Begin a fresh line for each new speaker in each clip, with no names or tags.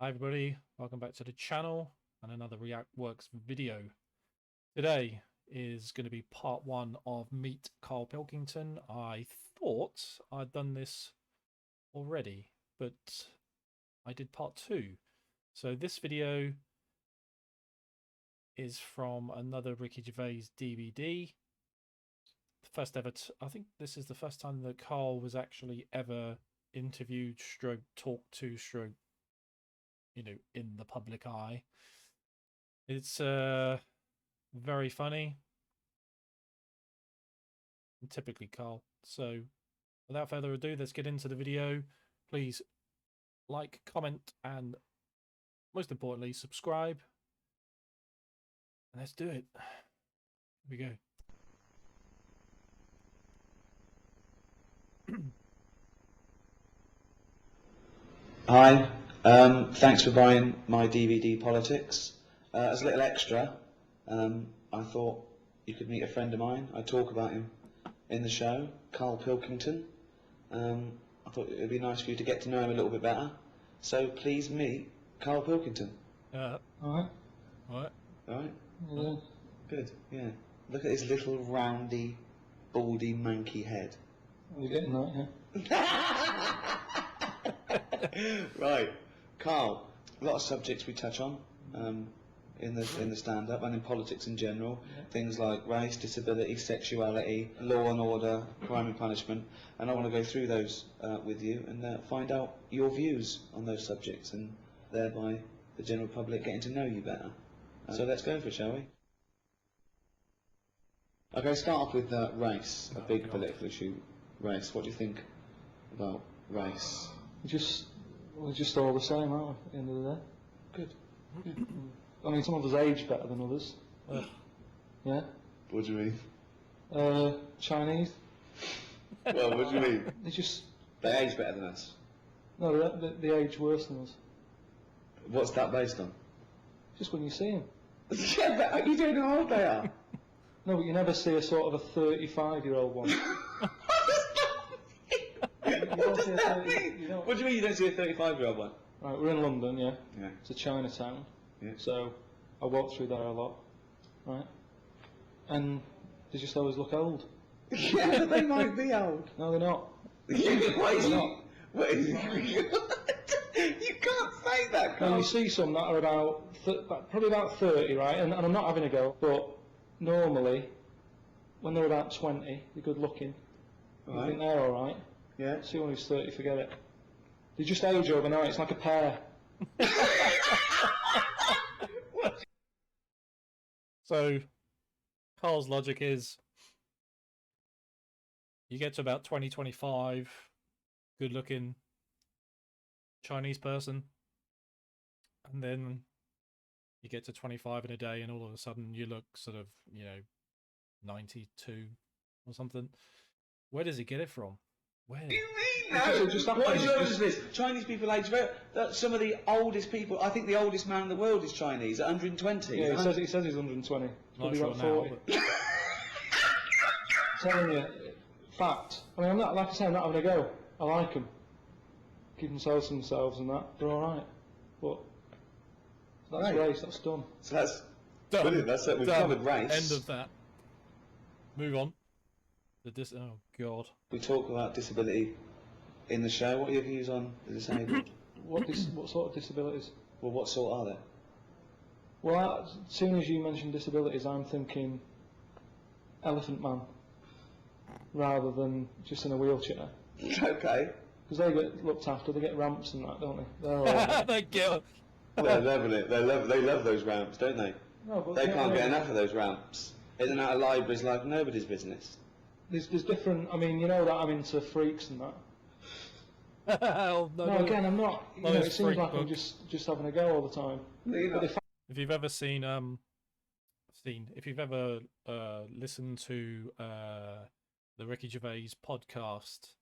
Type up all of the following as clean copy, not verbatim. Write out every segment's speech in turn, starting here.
Hi everybody, welcome back to the channel and another React Works video. Today is going to be part one of Meet Karl Pilkington. I thought I'd done this already, but I did part two. So this video is from another Ricky Gervais DVD. The first ever, I think this is the first time that Karl was actually ever interviewed, stroke, talked to, stroke, in the public eye. It's very funny, and typically Karl. So without further ado, let's get into the video. Please like, comment, and most importantly, subscribe. And let's do it. Here we go.
Hi, thanks for buying my DVD Politics. As a little extra, I thought you could meet a friend of mine. I talk about him in the show, Karl Pilkington. I thought it would be nice for you to get to know him a little bit better. So please meet Karl Pilkington.
Alright.
Alright?
Yeah.
Good, yeah. Look at his little roundy, baldy, manky head.
Are you getting that, yeah?
Right, Karl, a lot of subjects we touch on in the stand-up and in politics in general.
Yeah.
Things like race, disability, sexuality, law and order, crime and punishment, and I want to go through those with you and find out your views on those subjects, and thereby the general public getting to know you better. So let's go for it, shall we? Okay, start off with race, a big political issue. Race. What do you think about race?
We're just all the same, aren't we, at the end of the day?
Good.
I mean, some of us age better than others. Yeah?
What do you mean?
Chinese.
Well, what do you mean?
They
They age better than us.
No, they age worse than us.
What's that based on?
Just when you see them.
Yeah, but you don't know how old they are.
No, but you never see a sort of a 35-year-old one. You don't see a 30, you don't.
What do you mean you don't see a 35-year-old one?
Right, we're in London, yeah?
Yeah.
It's a Chinatown.
Yeah.
So I walk through there a lot, right? And they just always look old.
Yeah, but they might be old.
No, they're not.
Why is
They're
he?
not.
What is he? You can't say that,
Now
Karl.
you see some that are probably about 30, right? And I'm not having a go, but normally, when they're about 20, they're good looking. I
Right.
think they're alright.
Yeah.
See one who's 30, forget it. They just age overnight, it's like a pear.
So Karl's logic is you get to about 20, 25, good looking Chinese person, and then you get to 25 in a day and all of a sudden you look sort of, 92 or something. Where does he get it from? Where?
What do you mean?
It just happens.
What is this? Chinese people age very. Some of the oldest people. I think the oldest man in the world is Chinese, at 120.
Yeah, he says he's 120. Probably
Not
about
sure
40.
now,
Telling you, fact. I mean, I'm not, like I say, I'm not having a go. I like them. Keep themselves to themselves and that. They're alright. But that's
Right.
race, that's done.
So that's
Done.
brilliant. That's it. We've
Done.
covered race.
End of that. Move on. Oh God.
We talk about disability in the show. What are your views on the disabled?
What sort of disabilities?
Well, what sort are there?
Well, as soon as you mention disabilities, I'm thinking Elephant Man, rather than just in a wheelchair.
Okay.
Because they get looked after, they get ramps and that, don't they? They're all right.
They get.
They're loving it. They love those ramps, don't they?
No, but
They
yeah,
can't
I
get
mean,
enough of those ramps. In and out of libraries like nobody's business.
There's different. I mean, you know that I'm into freaks and that.
Oh,
No, again, I'm not. You know,
those
it seems
freak
like I'm
books.
just having a go all the time. But
If you've ever seen if you've ever listened to the Ricky Gervais podcast,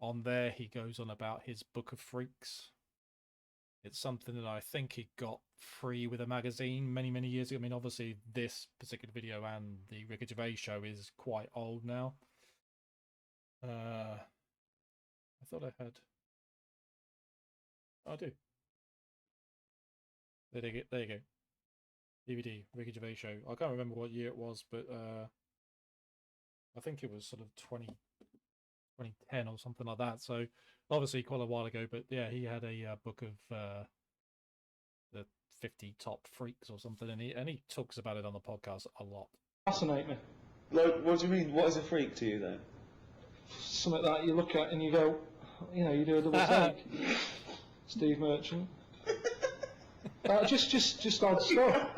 on there he goes on about his book of freaks. It's something that I think he got free with a magazine many, many years ago. I mean, obviously this particular video and the Ricky Gervais show is quite old now. I thought I had I do. There you go. There you go. DVD, Ricky Gervais show. I can't remember what year it was, but I think it was sort of 2010 or something like that. So obviously quite a while ago. But yeah, he had a book of the 50 top freaks or something, and he talks about it on the podcast a lot.
Fascinate me.
Like, what do you mean? What is a freak to you, then?
Something that you look at and you go, you know, you do a double take. Steve Merchant. Just odd stuff.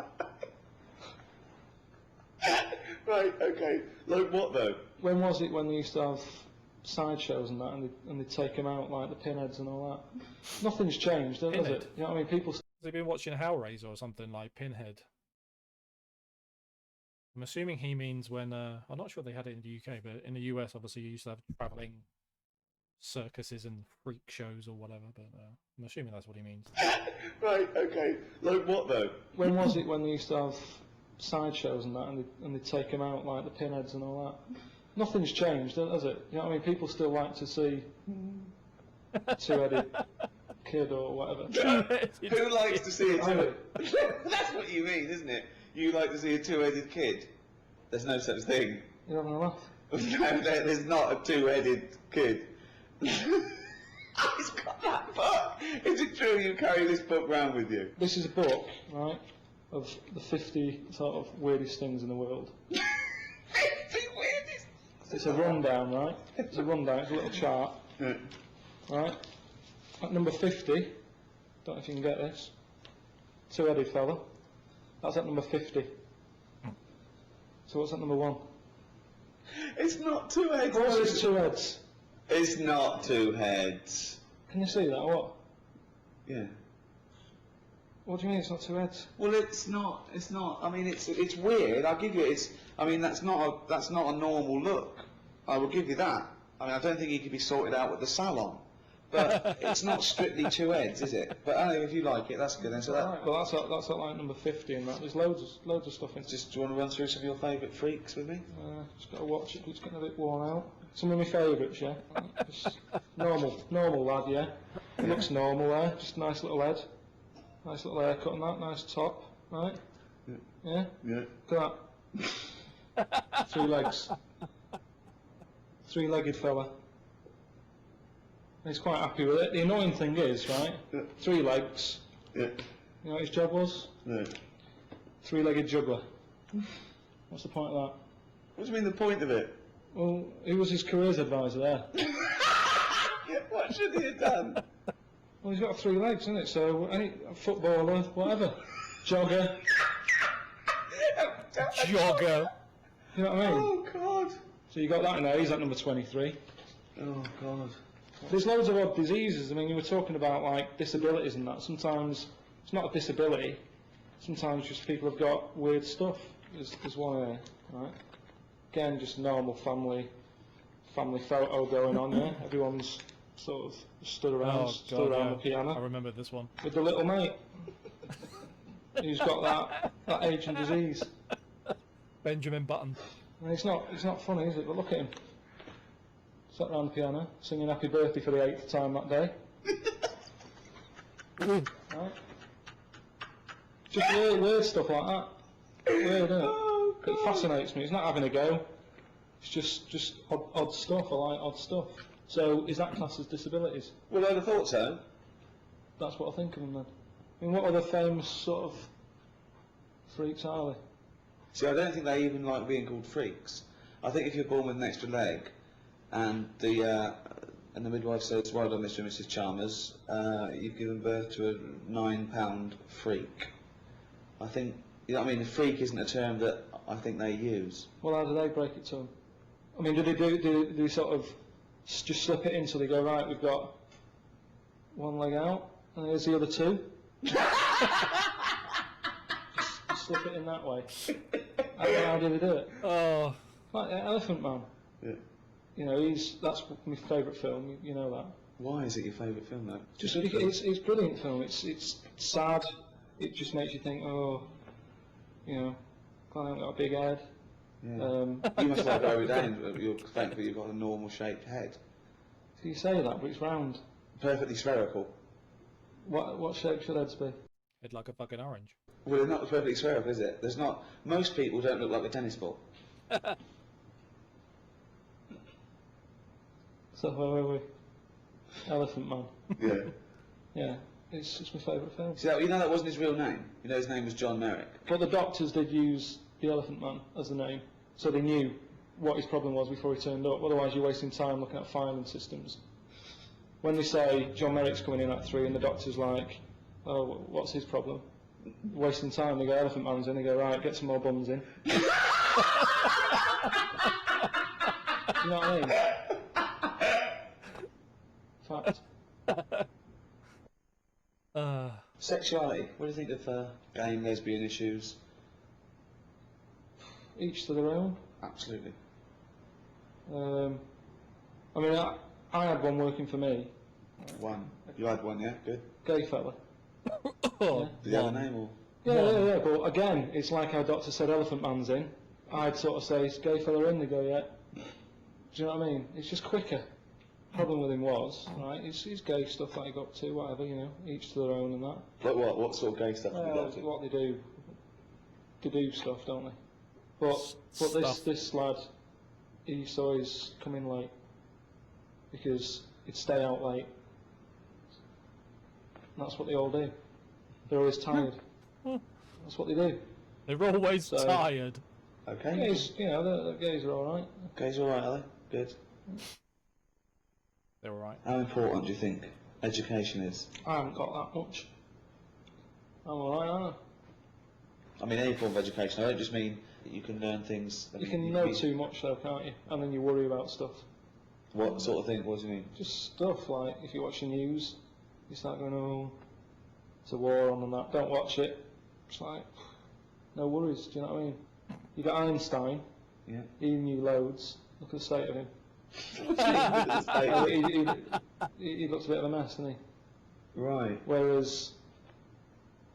Right, okay. Like what, though?
When was it when they used to have sideshows and that, and they'd take them out, like the pinheads and all that? Nothing's changed, has
Pinhead?
it? You know what I mean? People...
Has he been watching Hellraiser or something like Pinhead? I'm assuming he means when, I'm not sure they had it in the UK, but in the US, obviously, you used to have travelling circuses and freak shows or whatever, but I'm assuming that's what he means.
Right, okay. Like what, though?
When was it when they used to have sideshows and that, and they'd take them out, like the pinheads and all that? Nothing's changed, has it? You know what I mean? People still like to see two-headed kid or whatever.
Who likes to see a two-headed... That's what you mean, isn't it? You like to see a two-headed kid? There's no such thing.
You're having a laugh?
No, there's not a two-headed kid. He's got that book! Is it true you carry this book round with you?
This is a book, right, of the 50 sort of weirdest things in the world.
50 weirdest?
It's a rundown, right? It's a rundown, it's a little chart.
Yeah.
Right? At number 50, don't know if you can get this, two-headed fella. That's at number 50. So what's at number 1?
It's not two heads.
Of course it's two heads.
It's not two heads.
Can you see that or what?
Yeah.
What do you mean it's not two heads?
Well, it's not. It's not. I mean, it's weird. I'll give you. It's. I mean, that's not a normal look. I will give you that. I mean, I don't think he could be sorted out with the salon. But it's not strictly two heads, is it? But anyway, if you like it, that's good. Then. So that.
Right, well, that's at like number 50 and that. There's loads of stuff in it.
Just do you want to run through some of your favourite freaks with me?
Just got to watch it. It's getting a bit worn out. Some of my favourites, yeah. Just normal lad, yeah. He looks normal there. Just nice little head, nice little haircut and that. Nice top, right? Yeah.
Yeah.
Look at that. 3 legs. 3-legged fella. He's quite happy with it. The annoying thing is, right? 3 legs.
Yeah.
You know what his job was?
No.
3-legged juggler. What's the point of that?
What do you mean the point of it?
Well, he was his careers advisor there.
What should he have done?
Well, he's got 3 legs, isn't it? So, any footballer, whatever. Jogger.
Jogger.
You know what I mean?
Oh, God.
So you got that in there. He's at number 23.
Oh, God.
There's loads of odd diseases. I mean, you were talking about, like, disabilities and that. Sometimes it's not a disability. Sometimes just people have got weird stuff. There's one there, right? Again, just normal family photo going on, yeah? Everyone's sort of stood around the piano.
I remember this one.
With the little mate who's got that age and disease.
Benjamin Button.
And it's not funny, is it? But look at him. Sat around the piano, singing happy birthday for the 8th time that day. Right? Just weird stuff like that. Weird, isn't it?
Oh, God.
It fascinates me. It's not having a go. It's just odd stuff. I like odd stuff. So is that classed as disabilities?
Well, I'd have thought so.
That's what I think of them then. I mean, what other famous sort of freaks are they?
See, I don't think they even like being called freaks. I think if you're born with an extra leg, and the midwife says, "Well done, Mr. and Mrs. Chalmers, you've given birth to a 9-pound freak." I think, you know what I mean, a freak isn't a term that I think they use.
Well, how do they break it to them? I mean, do they sort of just slip it in so they go, right, we've got one leg out, and here's the other 2? just slip it in that way. How do they do it?
Oh.
Like Elephant Man.
Yeah.
You know, that's my favourite film. You know that.
Why is it your favourite film, though?
Just because it's a brilliant film. It's sad. It just makes you think, oh, you know, glad I haven't got a big head.
Yeah. You must like Barry Dane, but you're thankful you've got a normal shaped head.
So you say that, but it's round.
Perfectly spherical.
What shape should heads be?
Head like a fucking orange.
Well, it's not perfectly square up, is it? There's not. Most people don't look like a tennis ball.
So where were we? Elephant Man.
Yeah.
Yeah, it's my favourite film.
See, you know that wasn't his real name. You know his name was John Merrick.
But the doctors did use the Elephant Man as the name, so they knew what his problem was before he turned up. Otherwise, you're wasting time looking at filing systems. When they say John Merrick's coming in at 3 and the doctor's like, oh, what's his problem? Wasting time. They go, Elephant Man's in. They go, right, get some more bums in. You know what I mean? Fact.
Sexuality. What do you think of gay and lesbian issues?
Each to their own.
Absolutely.
I mean, I had one working for me.
One. You had one, yeah? Good.
Gay fella.
Oh,
Did you have a name or?
Yeah, but again, it's like our doctor said Elephant Man's in. I'd sort of say, is gay fella in? They go, yeah. Do you know what I mean? It's just quicker. Problem with him was, right, it's gay stuff that he got to, whatever, you know, each to their own and that.
Like what? What sort of gay stuff have you got to?
What they do. They do stuff, don't they? But this lad, he saw his come in late because he'd stay out late. And that's what they all do. They're always tired. That's what they do.
They're always tired.
Okay.
Gays, you know, the gays are alright.
Gays alright, are they? Good.
They're alright.
How important do you think education is?
I haven't got that much. I'm alright, aren't
I mean, any form of education. I don't just mean that you can learn things.
I? You can know too much though, can't you? And then you worry about stuff.
What sort of thing? What do you mean?
Just stuff like, if you watch the news, you start going, oh, it's a war on and that. Don't watch it. It's like, no worries, do you know what I mean? You got Einstein.
Yeah.
He knew loads. Look at the state of him. He looks a bit of a mess, doesn't he?
Right.
Whereas,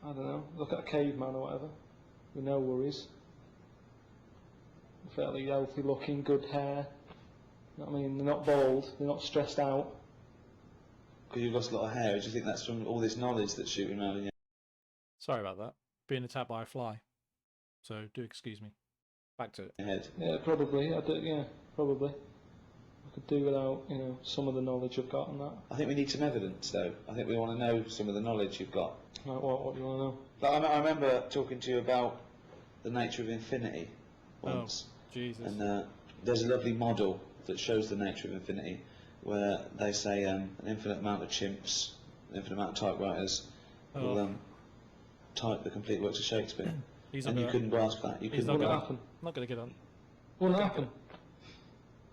I don't know, look at a caveman or whatever, with no worries. Fairly healthy looking, good hair. You know what I mean? They're not bald, they're not stressed out.
Because you've lost a lot of hair. Do you think that's from all this knowledge that's shooting around in you?
Sorry about that. Being attacked by a fly. So do excuse me. Back to it.
Your head.
Yeah, probably. Yeah, probably. I could do without, you know, some of the knowledge I've got and that.
I think we need some evidence, though. I think we want to know some of the knowledge you've got.
Like what do you want to know?
Like, I remember talking to you about the nature of infinity once.
Oh, Jesus.
And there's a lovely model that shows the nature of infinity, where they say an infinite amount of chimps, an infinite amount of typewriters will type the complete works of Shakespeare. And you couldn't grasp that. You couldn't.
Wouldn't happen.
Not going to get on.
Wouldn't happen.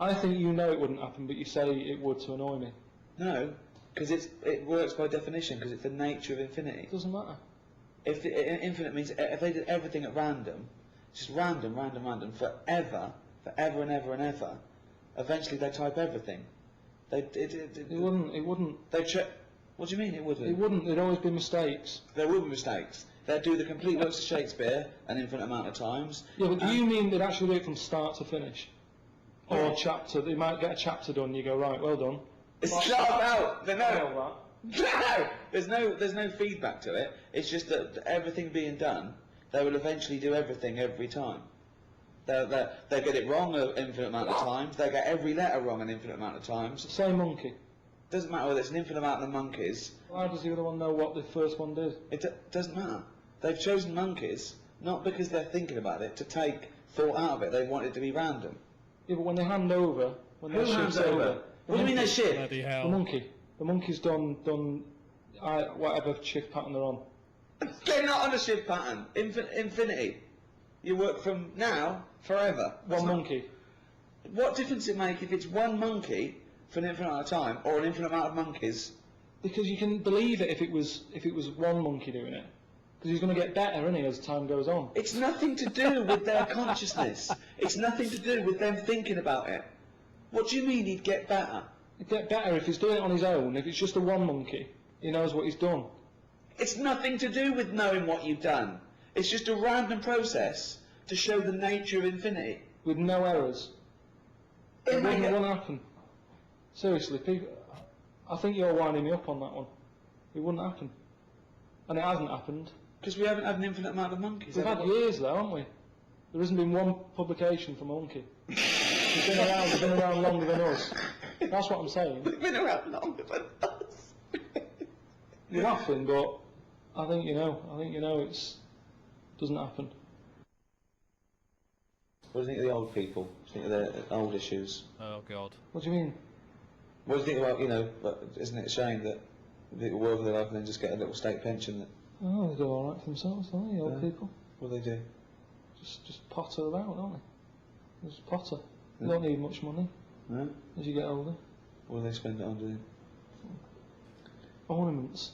I think you know it wouldn't happen, but you say it would to annoy me.
No, because it works by definition, because it's the nature of infinity.
It doesn't matter.
If infinite means if they did everything at random, just random, forever and ever and ever, eventually they type everything.
It wouldn't.
They check. What do you mean it wouldn't?
It wouldn't. There'd always be mistakes.
There would be mistakes. They'd do the complete works of Shakespeare an infinite amount of times.
Yeah, but do you mean they'd actually do it from start to finish? Or chapter? They might get a chapter done. You go, right, well done.
It's not about. No, there's no feedback to it. It's just that everything being done, they will eventually do everything every time. They get it wrong an infinite amount of times. They get every letter wrong an infinite amount of times.
Say monkey.
Doesn't matter whether it's an infinite amount of monkeys.
How does the other one know what the first one did?
It doesn't matter. They've chosen monkeys not because they're thinking about it to take thought out of it. They want it to be random.
Yeah, but when they hand over, when
Who
they
hands
ship
over? What do you mean they ship?
Bloody hell.
The monkey. The monkey's done whatever shift pattern they're on.
They're not on a shift pattern. Infinity. You work from now forever.
One monkey.
What difference does it make if it's one monkey for an infinite amount of time or an infinite amount of monkeys?
Because you can believe it if it was one monkey doing it. Because he's going to get better, isn't he, as time goes on.
It's nothing to do with their consciousness. It's nothing to do with them thinking about it. What do you mean he'd get better?
He'd get better if he's doing it on his own. If it's just a one monkey, he knows what he's done.
It's nothing to do with knowing what you've done. It's just a random process to show the nature of infinity.
With no errors. It wouldn't happen. Seriously, people, I think you're winding me up on that one. It wouldn't happen. And it hasn't happened.
Because we haven't had an infinite amount of monkeys.
We've had years though, haven't we? There hasn't been one publication from a monkey. They've been around longer than us. That's what I'm saying.
They've been around longer than us.
You're laughing, but I think you know it doesn't happen.
What do you think of the old people? Do you think of the old issues?
Oh God.
What do you mean?
What do you think about, you know, but isn't it a shame that people work their life and then just get a little state pension? That,
Oh, they do all right for themselves, don't they, old people?
what do they do?
Just potter about, don't they? Just potter. They don't need much money
No?
as you get older.
What do they spend it on doing?
Ornaments.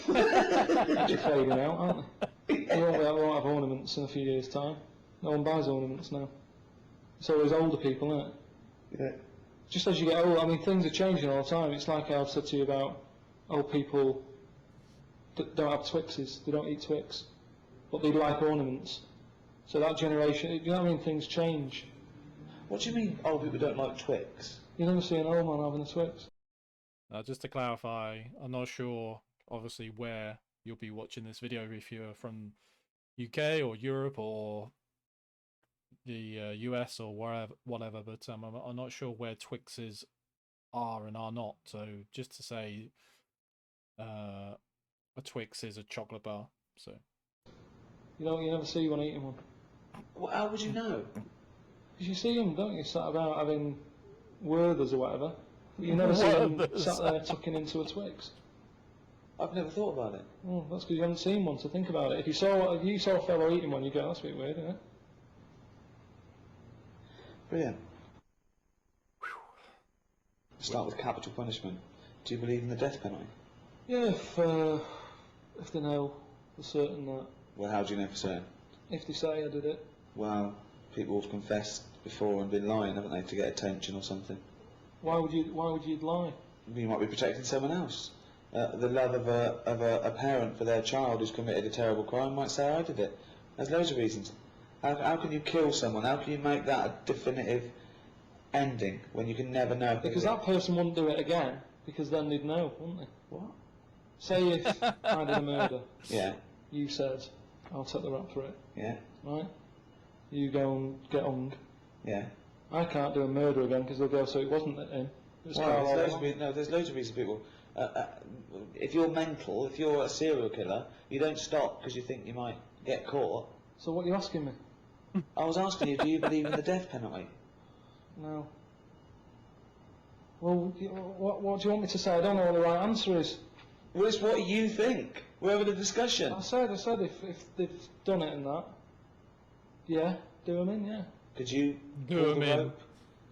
They're fading out, aren't they? We won't have ornaments in a few years' time. No one buys ornaments now. It's always older people, isn't it?
Yeah.
Just as you get older, I mean, things are changing all the time. It's like I've said to you about old people that don't have Twixes, they don't eat Twix, but they like ornaments. So that generation, you know what I mean, things change.
What do you mean old people don't like Twix?
You never see an old man having a Twix.
Just to clarify, I'm not sure, obviously, where you'll be watching this video, if you're from UK or Europe or the US or whatever, but I'm not sure where Twixes are and are not. So just to say, a Twix is a chocolate bar. So
You never see one eating one.
Well, how would you know?
Because you see them, don't you, sat about having Werthers or whatever. But you never see them sat there tucking into a Twix.
I've never thought about it.
Oh, that's because you haven't seen one, so think about it. If you saw a fellow eating one, you'd go, that's a bit weird, isn't it?
Brilliant. Start with capital punishment. Do you believe in the death penalty?
Yeah, if they know for certain that,
Well, how do you know for certain?
if they say I did it.
Well, people have confessed before and been lying, haven't they, to get attention or something?
Why would you lie?
You might be protecting someone else. The love of a parent for their child who's committed a terrible crime might say, I did it. There's loads of reasons. How can you kill someone? How can you make that a definitive ending when you can never know?
Because that person wouldn't do it again, because then they'd know, wouldn't they?
What?
Say if I did a murder,
Yeah.
you said, I'll take the rap for it,
Yeah.
right? You go and get hung.
Yeah.
I can't do a murder again because they'll go, so it wasn't him. It was
Well,
Karl
there's
Pilkington.
there's loads of reasons people. If you're mental, if you're a serial killer, you don't stop because you think you might get caught.
So what are you asking me?
I was asking you, do you believe in the death penalty?
No. Well, what do you want me to say? I don't know what the right answer is.
Well, it's what you think. We're having a discussion.
I said if they've done it and that, yeah, do them in, yeah.
Could you
Do
pull
'em
the
in.
rope?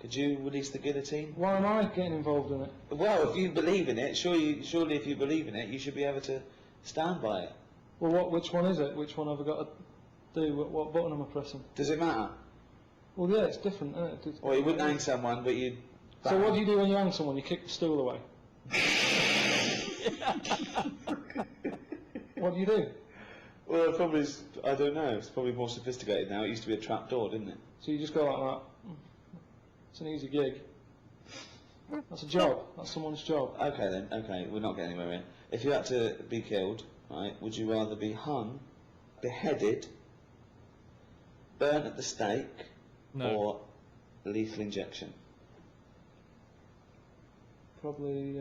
Could you release the guillotine?
Why am I getting involved in it?
Well, if you believe in it, surely if you believe in it, you should be able to stand by it.
Well, which one is it? Which one have I got to do? What button am I pressing?
Does it matter?
Well, yeah, it's different, isn't it?
Well, you wouldn't hang someone, but you'd...
So what do you do when you hang someone? You kick the stool away. What do you do?
Well, it probably is, I don't know, it's probably more sophisticated now. It used to be a trap door, didn't it?
So you just go like that. It's an easy gig. That's a job. That's someone's job.
Okay then, okay, we're not getting anywhere in. If you had to be killed, right, would you rather be hung, beheaded, burnt at the stake,
No.
or lethal injection?
Probably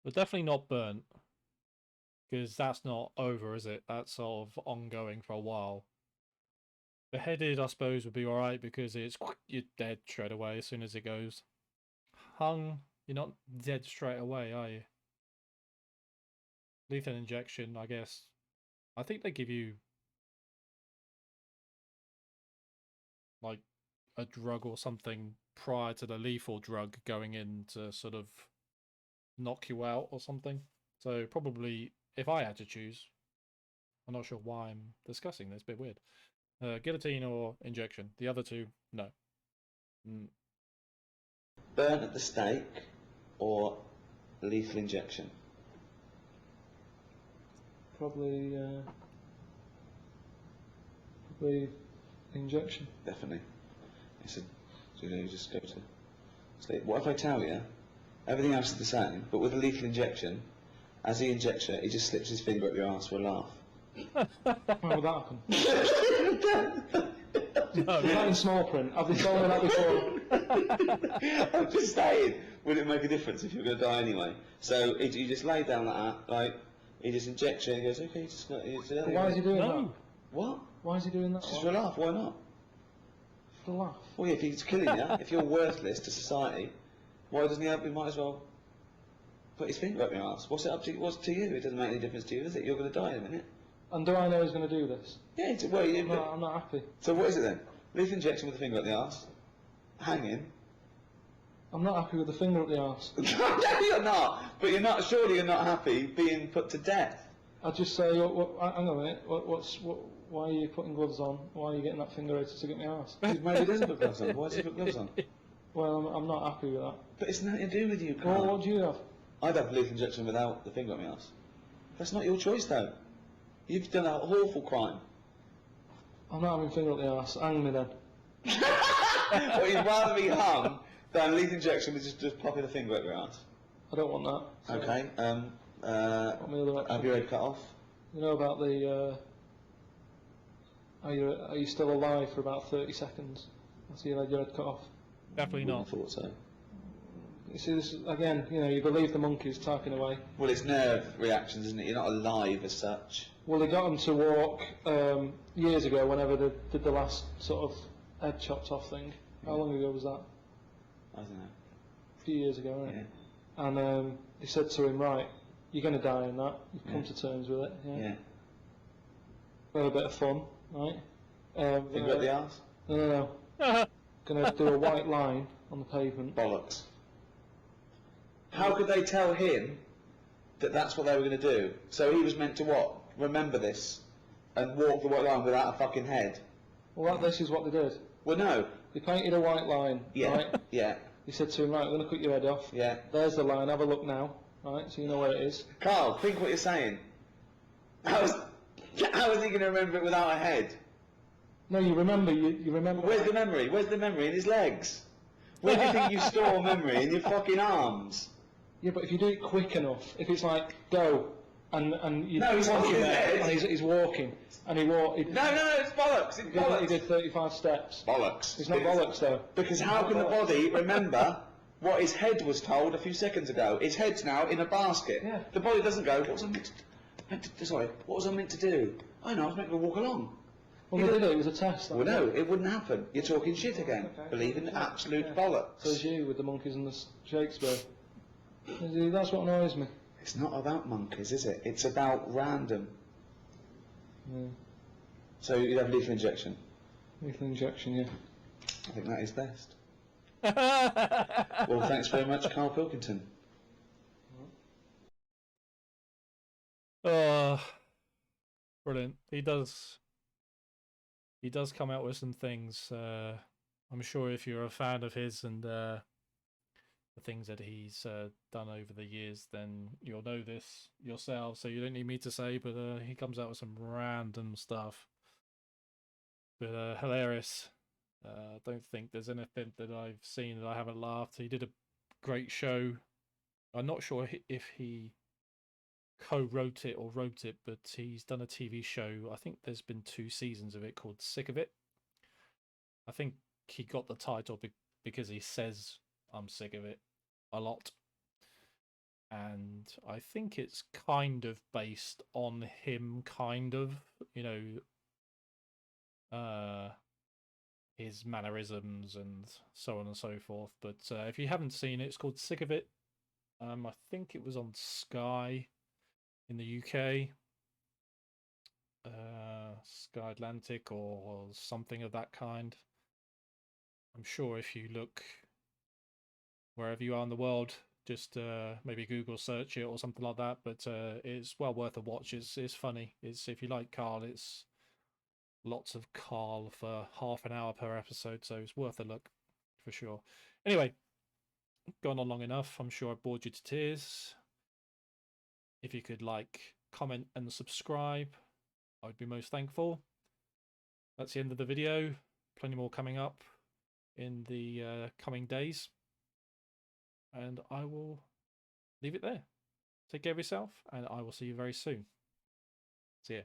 But definitely not burnt, because that's not over, is it? That's sort of ongoing for a while. Beheaded, I suppose, would be alright because you're dead straight away as soon as it goes. Hung, you're not dead straight away, are you? Lethal injection, I guess. I think they give you like a drug or something prior to the lethal drug going in to sort of knock you out or something. So probably, if I had to choose, I'm not sure why I'm discussing this, a bit weird. Guillotine or injection. The other two, no.
Burnt at the stake, or lethal injection?
probably injection.
Definitely. It's a, you just go to sleep. What if I tell you Everything else is the same, but with a lethal injection, as he injects it, he just slips his finger up your arse for a laugh.
Why would that happen?
No,
Is that in small print? Have they told me that before?
I'm just saying, would it make a difference if you're going to die anyway? So you just lay down like that, like, he just injects you and he goes, okay, just got it.
But why is he doing that?
no.
What?
Why is he doing that?
Just for a laugh, why not?
For a laugh.
Well, yeah, if he's killing you, if you're worthless to society, why doesn't he might as well put his finger up your arse? What's it up to? What's to you? It doesn't make any difference to you, does it? You're going to die in a minute.
And do I know he's going to do this?
Yeah,
I'm not happy.
So what is it then? Lethal injection with a finger up the arse, hanging.
I'm not happy with the finger up the arse.
No, you're not. But surely you're not happy being put to death.
I'd just say, hang on a minute, why are you putting gloves on? Why are you getting that finger out to get my arse?
Maybe he doesn't put gloves on. Why does he put gloves on?
Well, I'm not happy with that.
But it's nothing to do with you,
Well,
Carl.
what do you have?
I'd have lethal injection without the finger up my arse. That's not your choice, though. You've done an awful crime.
I'm not having finger up the arse. Hang me then.
Well, you'd rather be hung than lethal injection with just popping a finger up your arse.
I don't want that. So
Okay.
what my other option?
Have your head cut off.
You know about the, are you still alive for about 30 seconds after you had your head cut off?
Definitely
Wouldn't
not.
have thought so.
You see, this is, again, you believe the monkeys typing away.
Well, it's nerve reactions, isn't it? You're not alive as such.
Well, they got them to walk years ago, whenever they did the last sort of head chopped off thing. How long ago was that?
I don't know.
A few years ago, right?
Yeah.
And they said to him, right, you're going to die in that. You've come to terms with it.
Yeah.
Have a bit of fun, right?
Finger up the arse?
No. Going to do a white line on the pavement.
Bollocks. How could they tell him that that's what they were going to do? So he was meant to what? Remember this and walk the white line without a fucking head?
Well, this is what they did.
Well, no.
They painted a white line,
Yeah.
right?
Yeah.
They said to him, right, we're going to cut your head off.
Yeah.
There's the line, have a look now, right, so you know where it is.
Carl, think what you're saying. How is he going to remember it without a head?
No, you remember, you remember...
Where's the memory? Where's the memory in his legs? Where do you think you store memory? In your fucking arms?
Yeah, but if you do it quick enough, if it's like, go, and you...
No, he's
walking
walking
there,
there.
and he's walking, and he walked...
No, it's bollocks. It's
He
bollocks.
did 35 steps.
Bollocks.
It's not bollocks, though.
Because how can the body remember what his head was told a few seconds ago? His head's now in a basket.
Yeah.
The body doesn't go, what was I meant to do? I know, I was meant to walk along.
Well, they did it was a test.
Well, no, it wouldn't happen. You're talking shit again.
Okay.
Believe in absolute
Yeah.
bollocks.
So as you with the monkeys and the Shakespeare. See, that's what annoys me.
It's not about monkeys, is it? It's about random.
Yeah.
So you'd have lethal injection.
Lethal injection, yeah.
I think that is best. Well, thanks very much, Karl Pilkington.
Brilliant. He does come out with some things. I'm sure if you're a fan of his and the things that he's done over the years, then you'll know this yourself. So you don't need me to say, but he comes out with some random stuff. But hilarious. Don't think there's anything that I've seen that I haven't laughed. He did a great show. I'm not sure if he co-wrote it or wrote it, but he's done a TV show. I think there's been 2 seasons of it called Sick of It. I think he got the title because he says I'm sick of it a lot. And I think it's kind of based on him, his mannerisms and so on and so forth. But if you haven't seen it, it's called Sick of It. I think it was on Sky in the UK, Sky Atlantic or something of that kind. I'm sure if you look wherever you are in the world, just maybe Google search it or something like that. But it's well worth a watch. It's funny. It's, if you like Karl, it's lots of Karl for half an hour per episode, so it's worth a look for sure. Anyway, gone on long enough. I'm sure I bored you to tears. If you could like, comment and subscribe, I'd be most thankful. That's the end of the video. Plenty more coming up in the coming days. and I will leave it there. Take care of yourself, and I will see you very soon. See ya.